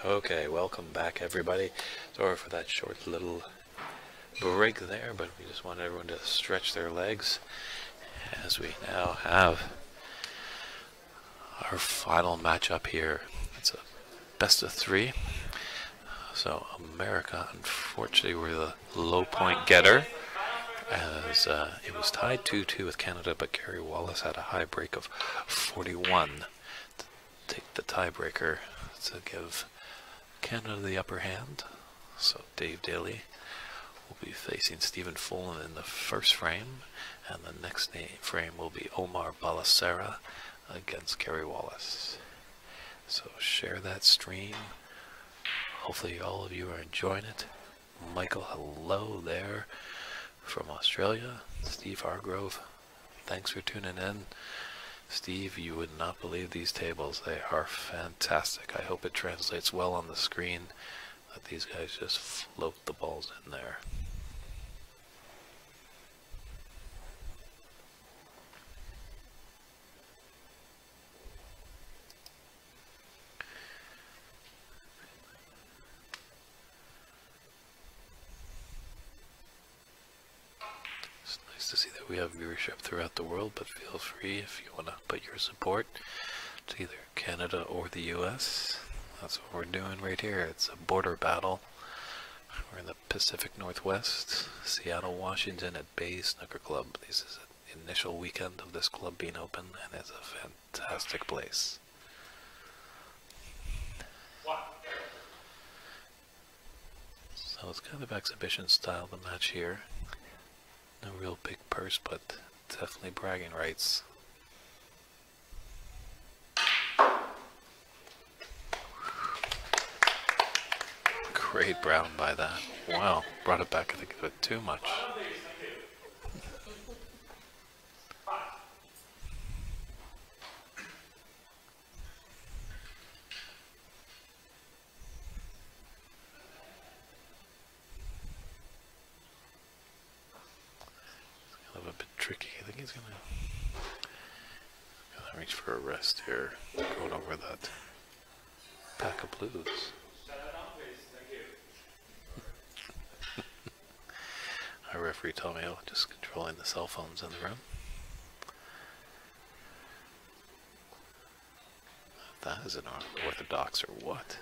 Okay, welcome back everybody. Sorry for that short little break there, but we just want everyone to stretch their legs as we now have our final matchup here. It's a best of three. So America, unfortunately, were the low point getter, as it was tied 2-2 with Canada, but Gary Wallace had a high break of 41 to take the tiebreaker to give Canada the upper hand. So Dave Daly will be facing Stephen Fullen in the first frame, and the next frame will be Omar Balacera against Gary Wallace. So share that stream. Hopefully all of you are enjoying it. Michael, hello there from Australia. Steve Hargrove, thanks for tuning in. Steve, you would not believe these tables. They are fantastic. I hope it translates well on the screen that these guys just float the balls in there. To see that we have viewership throughout the world, but feel free if you want to put your support to either Canada or the US. That's what we're doing right here. It's a border battle. We're in the Pacific Northwest, Seattle, Washington at BAIZE Snooker Club. This is the initial weekend of this club being open, and it's a fantastic place. So it's kind of exhibition style, the match here. No real big purse, but definitely bragging rights. Great brown by that. Wow, brought it back, I think, a bit too much. Tricky. I think he's gonna reach for a rest here, going over that pack of blues. Our referee told me, oh, just controlling the cell phones in the room. That is an unorthodox or what?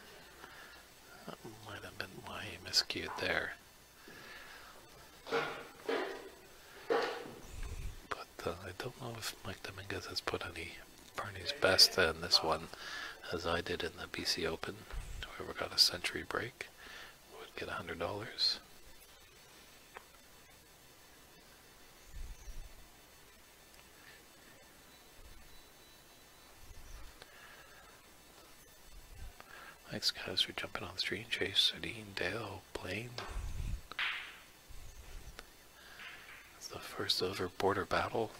That might have been why he miscued there. I don't know if Mike Dominguez has put any Barney's best in this one, as I did in the BC Open. Whoever got a century break would get $100. Thanks guys for jumping on the stream. Chase, Sardine, Dale, Blaine. It's the first ever border battle.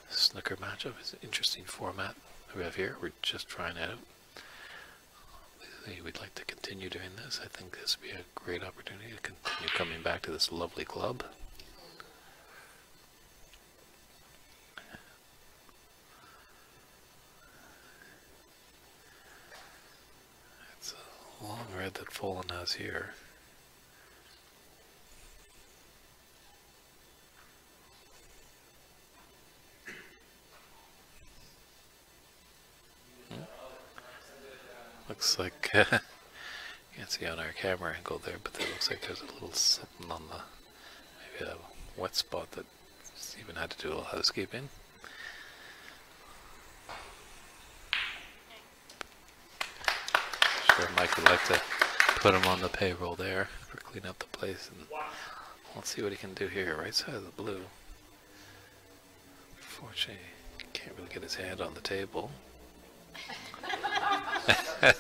Snooker matchup is an interesting format we have here. We're just trying it out. We'd like to continue doing this. I think this would be a great opportunity to continue coming back to this lovely club. It's a long red that Fullen has here. Looks like, you can't see on our camera angle there, but it looks like there's a little something on the, maybe a wet spot that Stephen had to do a little housekeeping. Sure, Mike would like to put him on the payroll there for cleaning up the place, and let's see what he can do here. Right side of the blue. Unfortunately, he can't really get his hand on the table. Yeah,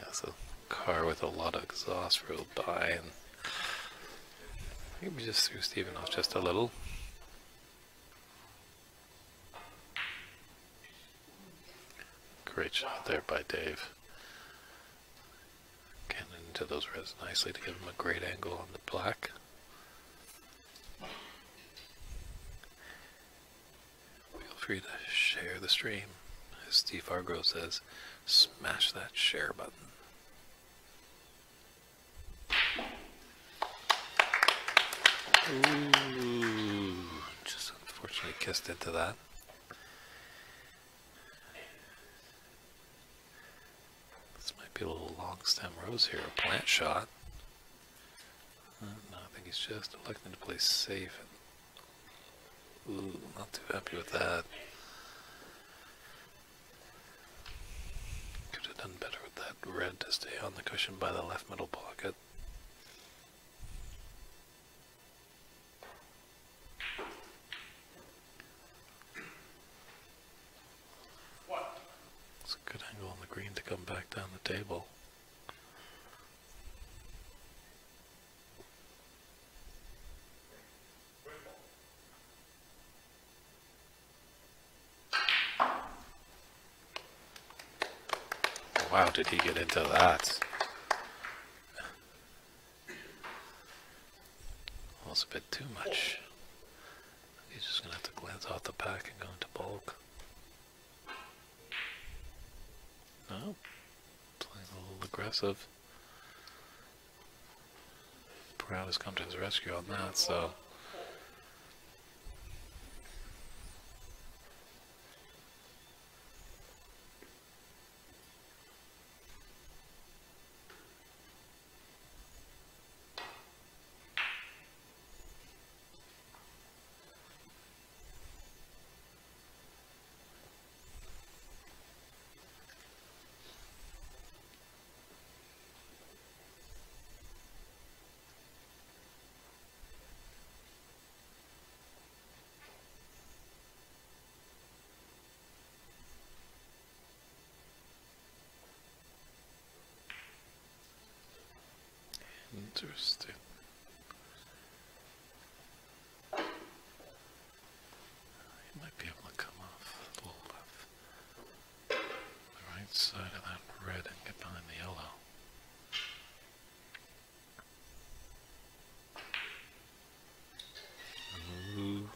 it's a car with a lot of exhaust rolled by, and maybe just threw Stephen off just a little. Great shot there by Dave. into those reds nicely to give them a great angle on the black. Feel free to share the stream. As Steve Hargrove says, smash that share button. Ooh, just unfortunately kissed into that. This might be a little long stem rose here, a plant shot. No, I think he's just electing to play safe. Ooh, not too happy with that. Could have done better with that red to stay on the cushion by the left middle pocket. It's a good angle on the green to come back down the table. Wow, did he get into that? Almost a bit too much. He's just going to have to glance off the pack and go into bulk. No, playing a little aggressive. Brown has come to his rescue on that, so... Interesting. He might be able to come off a little left. The right side of that red and get behind the yellow. Ooh.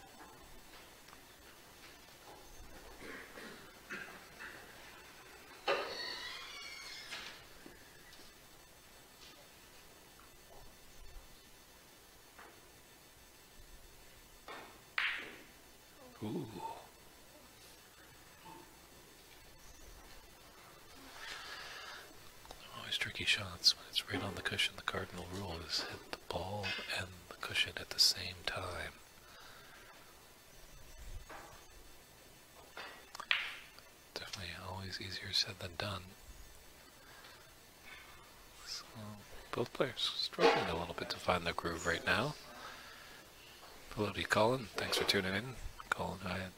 Ooh. Always tricky shots when it's right on the cushion. The cardinal rule is hit the ball and the cushion at the same time. Definitely always easier said than done. So both players struggling a little bit to find their groove right now. Hello to you, Colin. Thanks for tuning in. Colin and I had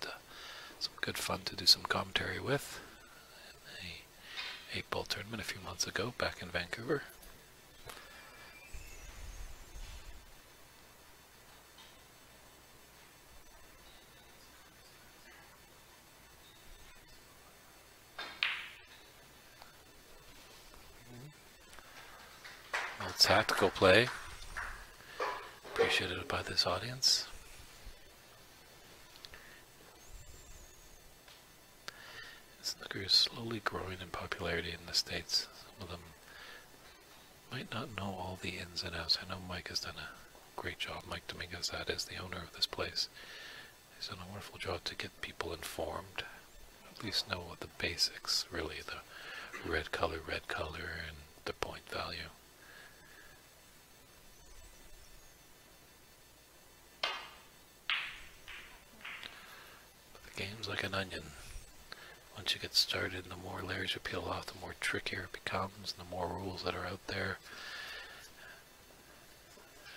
some good fun to do some commentary with in a 8-ball tournament a few months ago back in Vancouver. Well, tactical play, appreciated by this audience. Snooker is slowly growing in popularity in the States. Some of them might not know all the ins and outs. I know Mike has done a great job. Mike Dominguez, that is the owner of this place. He's done a wonderful job to get people informed. At least know what the basics, really, the red color, and the point value. But the game's like an onion. Once you get started, the more layers you peel off, the more trickier it becomes, the more rules that are out there,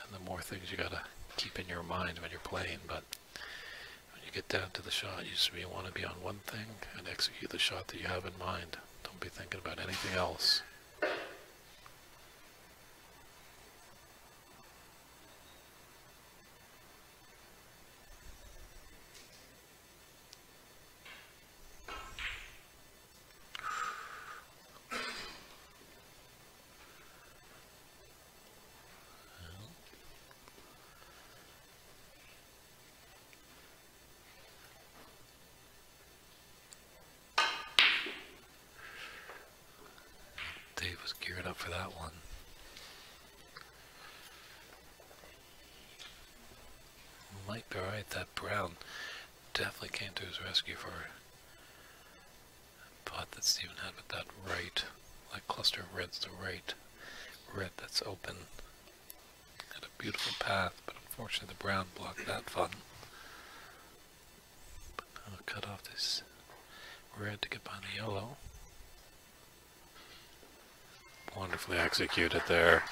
and the more things you gotta keep in your mind when you're playing. But when you get down to the shot, you want to be on one thing and execute the shot that you have in mind. Don't be thinking about anything else. was geared up for that one. Might be right, that brown definitely came to his rescue for a pot that Steven had with that right. That cluster of red's the right red that's open. Had a beautiful path, but unfortunately the brown blocked that fun. But now I'll cut off this red to get behind the yellow. Wonderfully executed there.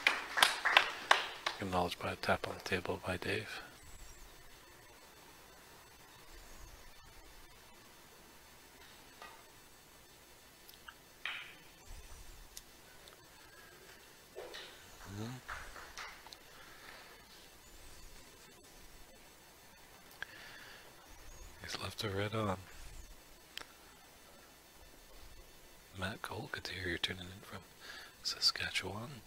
Acknowledged by a tap on the table by Dave. He's left a red on. Matt Cole, good to hear you're tuning in from Saskatchewan.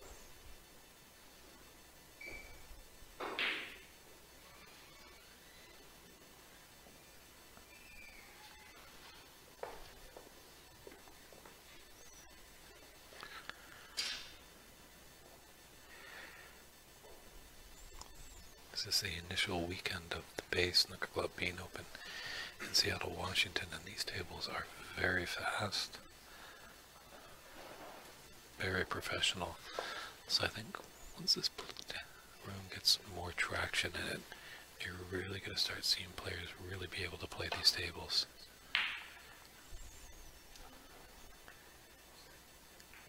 This is the initial weekend of the BAIZE Snooker Club being open in Seattle, Washington, and these tables are very fast. Very professional. So I think once this room gets more traction in it, you're really going to start seeing players really be able to play these tables.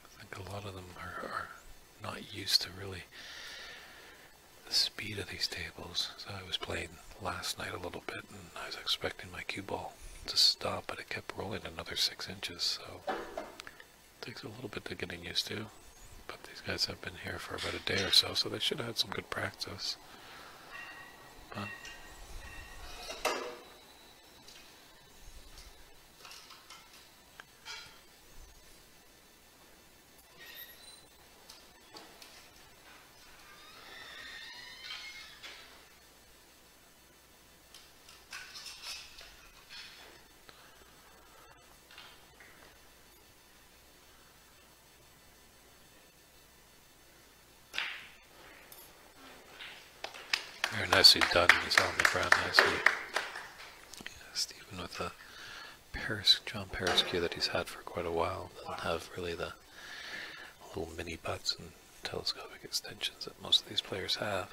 I think a lot of them are not used to really the speed of these tables. So I was playing last night a little bit and I was expecting my cue ball to stop, but it kept rolling another 6 inches, so it takes a little bit to getting used to. But these guys have been here for about a day or so, so they should have had some good practice. But very nicely done. He's on the ground nicely. Yeah, Steven with the John Paris cue that he's had for quite a while. Doesn't have really the little mini butts and telescopic extensions that most of these players have.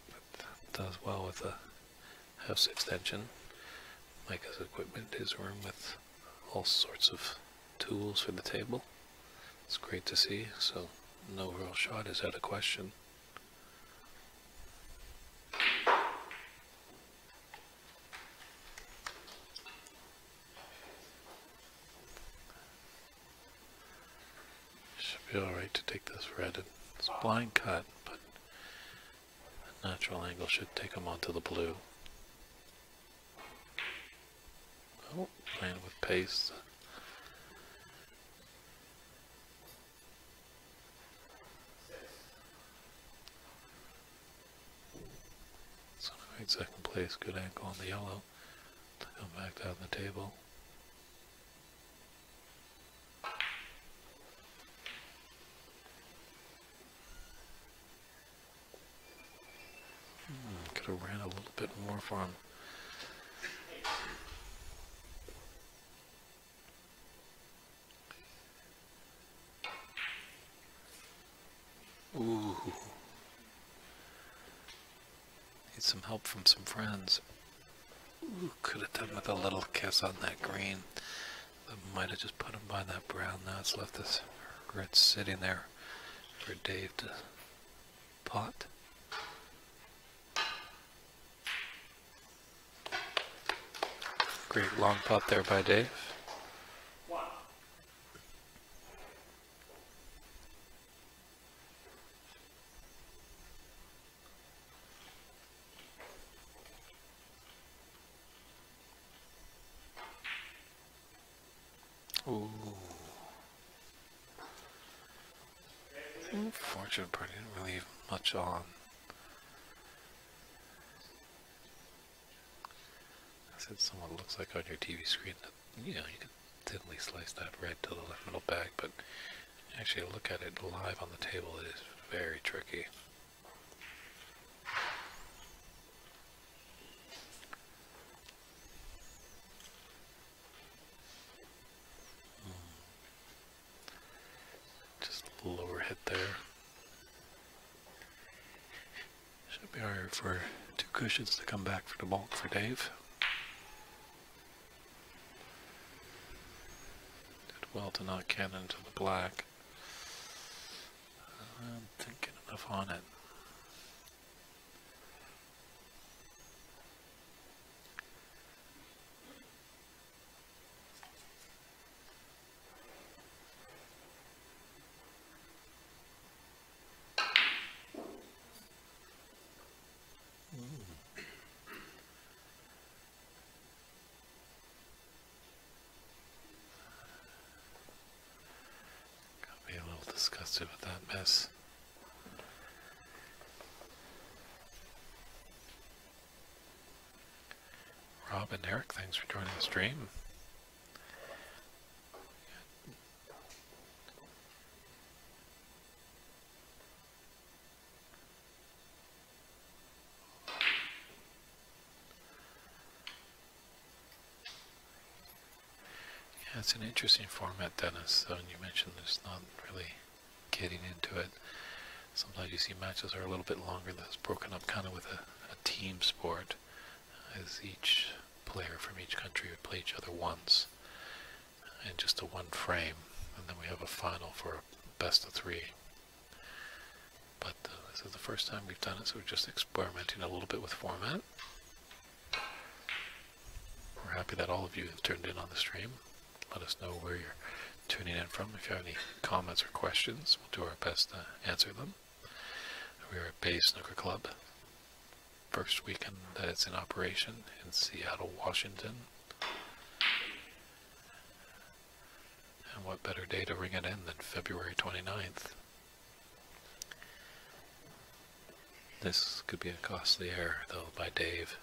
But does well with the house extension. Mike has equipment in his room with all sorts of tools for the table. It's great to see, so no real shot is out of question. Alright to take this red. It's a blind cut, but a natural angle should take him onto the blue. Oh, playing with pace. So great second place, good angle on the yellow to come back down the table. Could have ran a little bit more for him. Ooh. Need some help from some friends. Ooh, could have done with a little kiss on that green. That might have just put him by that brown. Now it's left this red sitting there for Dave to pot. Great long pot there by Dave. Ooh. Fortunate part, didn't really leave much on. I said someone looks like on your TV screen that, you know, you could thinly slice that red to the left middle bag, but actually look at it live on the table, it is very tricky. Just a lower hit there. Should be alright for 2 cushions to come back for the bulk for Dave. Did well to not cannon into the black. I'm thinking enough on it. Got me a little disgusted with that miss. Rob and Eric, thanks for joining the stream. Yeah, it's an interesting format, Dennis. So, and you mentioned there's not really getting into it. Sometimes you see matches are a little bit longer. That's broken up kind of with a team sport, as each player from each country would play each other once in just a one frame, and then we have a final for a best of 3. But this is the first time we've done it, so we're just experimenting a little bit with format. We're happy that all of you have turned in on the stream. Let us know where you're tuning in from. If you have any comments or questions, we'll do our best to answer them. We are at BAIZE Snooker Club. First weekend that it's in operation in Seattle, Washington. And what better day to ring it in than February 29th? This could be a costly error, though, by Dave.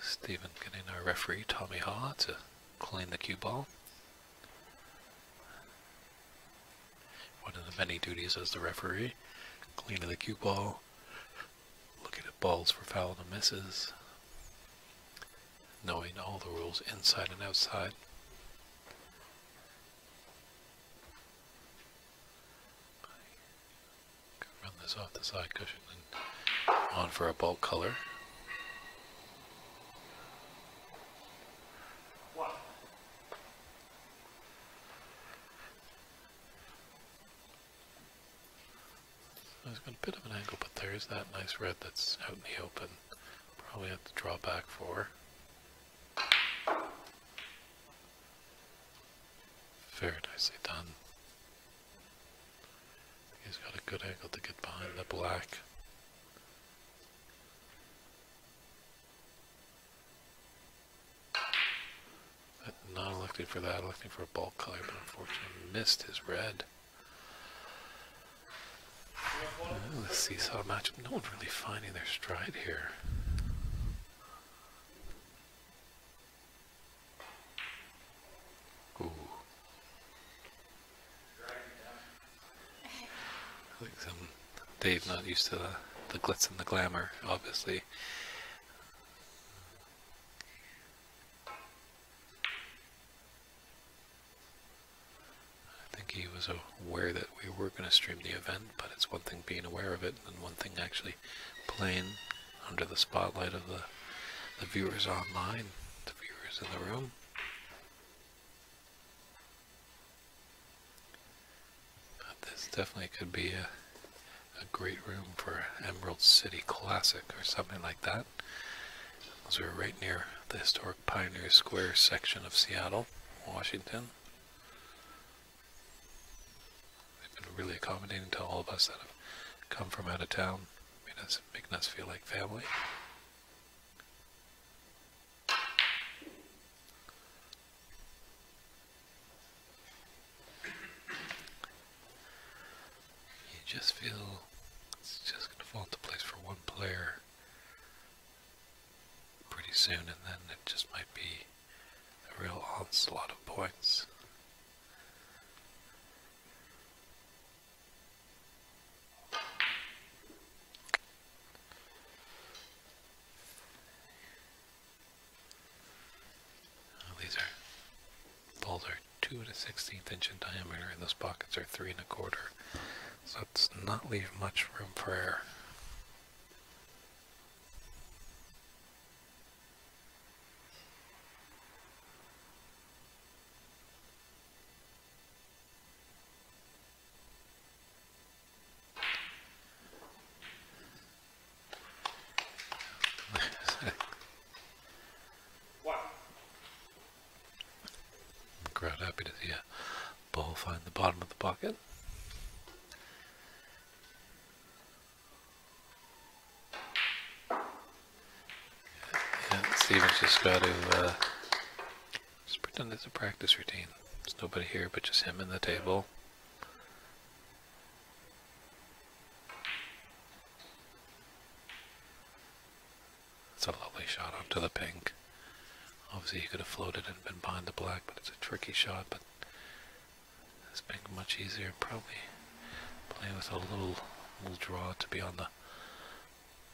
Stephen getting our referee, Tommy Haw, to clean the cue ball. One of the many duties as the referee, cleaning the cue ball, looking at balls for foul and misses, knowing all the rules inside and outside. Run this off the side cushion and on for a bulk color. There's got a bit of an angle, but there's that nice red that's out in the open. Probably have to draw back for. Very nicely done. He's got a good angle to get behind the black. But not electing for that, electing for a bulk color, but unfortunately missed his red. The seesaw matchup, no one's really finding their stride here. Ooh. Like Dave not used to the glitz and the glamour, obviously. I think he was aware that we were going to stream the event, but it's one thing being aware of it and one thing actually playing under the spotlight of the viewers online, the viewers in the room. But this definitely could be a great room for Emerald City Classic or something like that. As we're right near the historic Pioneer Square section of Seattle, Washington. They've been really accommodating to all of us that have come from out of town, making us feel like family. You just feel it's just going to fall into place for one player pretty soon, and then it just might be a real onslaught of points. These balls are 2 1/16 inch in diameter, and those pockets are 3 1/4. So let's not leave much room for error. Crowd happy to see a ball find the bottom of the pocket. Yeah, Steven's just got to just pretend it's a practice routine. There's nobody here but just him and the table. It's a lovely shot onto the pink. Obviously you could have floated and been behind the black, but it's a tricky shot. But this pink much easier. Probably playing with a little draw to be on the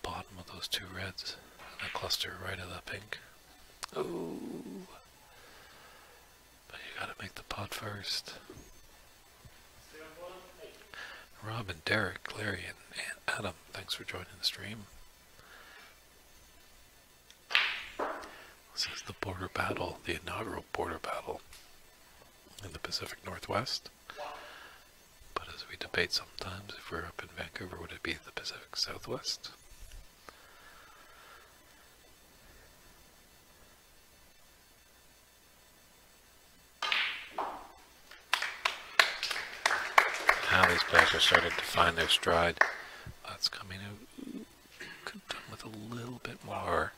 bottom of those two reds and a cluster right of the pink. Ooh. But you gotta make the pot first. Rob and Derek, Larry and Adam, thanks for joining the stream. This is the border battle, the inaugural border battle in the Pacific Northwest. But as we debate sometimes, if we're up in Vancouver, would it be the Pacific Southwest? Now these players are starting to find their stride. That's coming out. Could have done with a little bit more.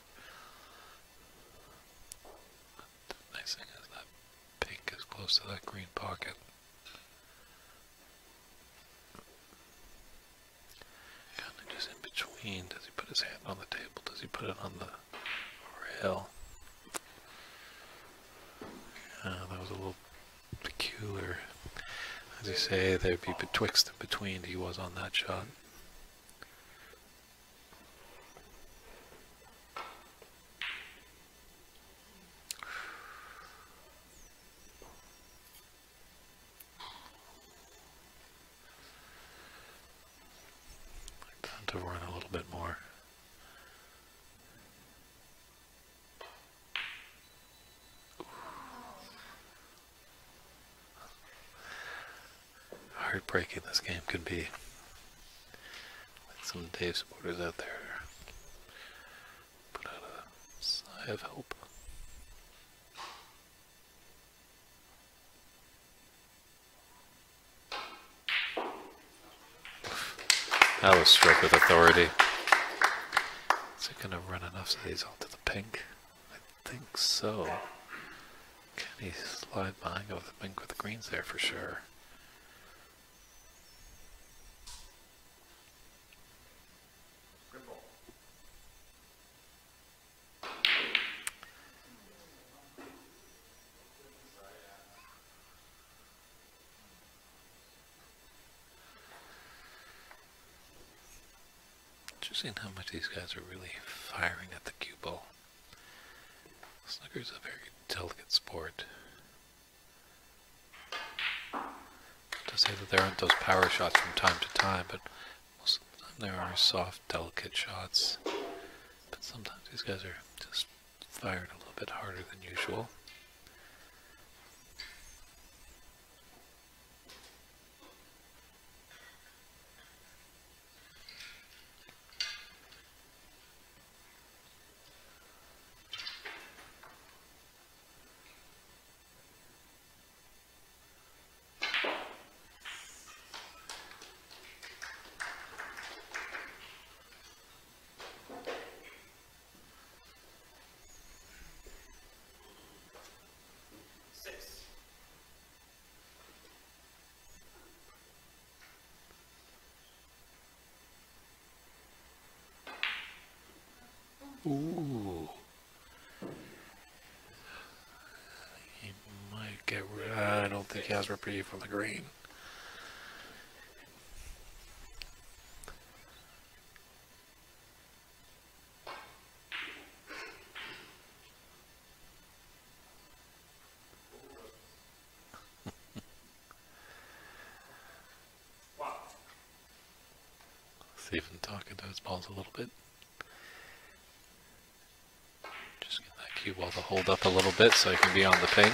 The nice thing is that pink is close to that green pocket. Kind of just in between. Does he put his hand on the table? Does he put it on the rail? That was a little peculiar. As you say, there'd be betwixt and between. He was on that shot. Time to run a little bit more. Heartbreaking this game can be. Like some Dave supporters out there put out a sigh of hope. That was struck with authority. Is it going to run enough of these onto the pink? I think so. Can he slide behind with the pink with the greens there for sure? Interesting how much these guys are really firing at the cue ball. Snooker is a very delicate sport. To say that there aren't those power shots from time to time, but most of the time there are soft, delicate shots. But sometimes these guys are just firing a little bit harder than usual. Ooh. think he has reprieve from the green. Stephen talking to his balls a little bit. Just get that cue ball to hold up a little bit so he can be on the pink.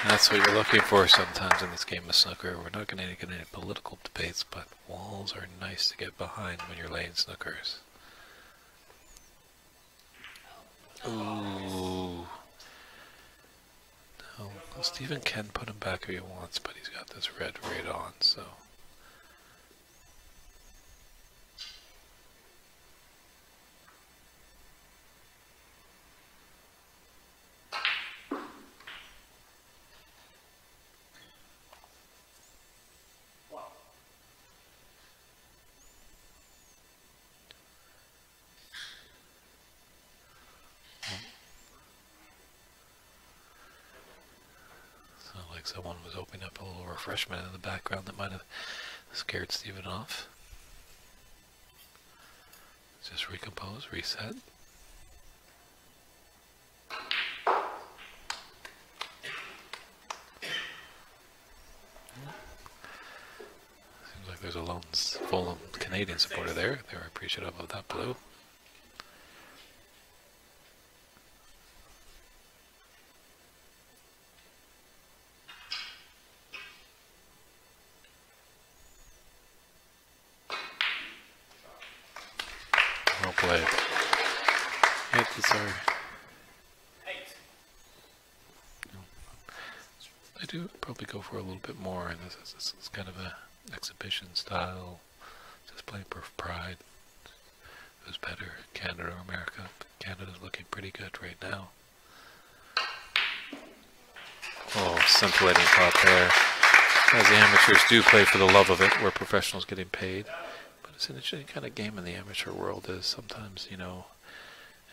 That's what you're looking for sometimes in this game of snooker. We're not going to get any political debates, but walls are nice to get behind when you're laying snookers. Ooh. No, well, Stephen can put him back if he wants, but he's got this red right on, so. Like someone was opening up a little refreshment in the background that might have scared Stephen off. Just recompose, reset. Seems like there's a lone full Canadian supporter there. They're appreciative of that blue. Well played. Yeah, these are. I do probably go for a little bit more, and this is kind of a exhibition style, just playing for pride. Who's better, Canada or America? Canada's looking pretty good right now. Oh, scintillating pot there. As the amateurs do play for the love of it, where professionals getting paid. But it's an interesting kind of game in the amateur world. Is sometimes, you know,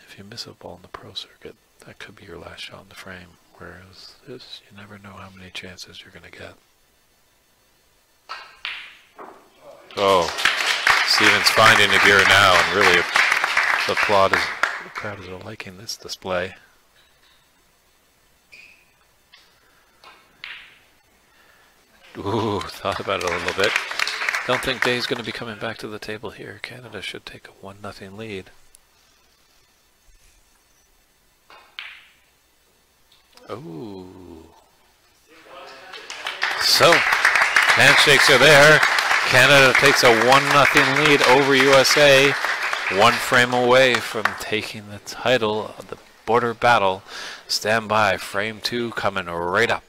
if you miss a ball in the pro circuit, that could be your last shot in the frame. Whereas this, you never know how many chances you're going to get. Oh, Stephen's finding a gear now, and really the crowd is liking this display. Ooh, thought about it a little bit. Don't think Day's going to be coming back to the table here. Canada should take a 1-0 lead. Ooh. So, handshakes are there. Canada takes a 1-0 lead over USA. One frame away from taking the title of the border battle. Stand by, frame 2 coming right up.